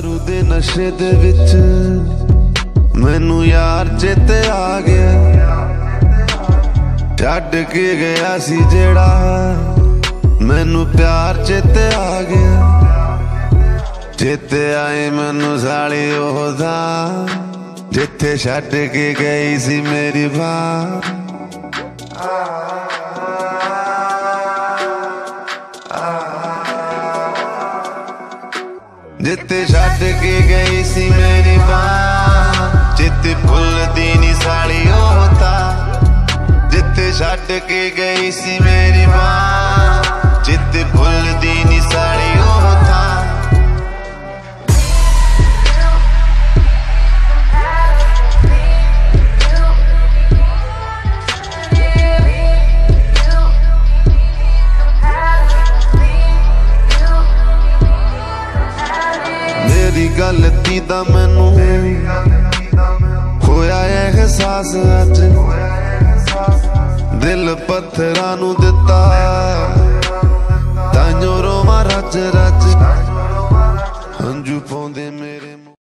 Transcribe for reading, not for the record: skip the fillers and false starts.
दारू दे नशे दे विच मैनू यार चेते आ गया, छड्ड के गया सी जेड़ा मैनू प्यार चेते आ गया। चेते आए मैनू साली ओहदा जिथे छड्ड के गई सी मेरी बात। जिथे छड्ड के गई सी मेरी बात, जिथे भुलदी नी साली होता। जिथे छड्ड के गई सी मेरी बात, जिथे भुलदी नी साली होता। मेरी गलती दा मैनू होया एहसास अज, दिल पत्थरां नू दिता ताइयों रोवां रज रज, हंजू पौंदे मेरे।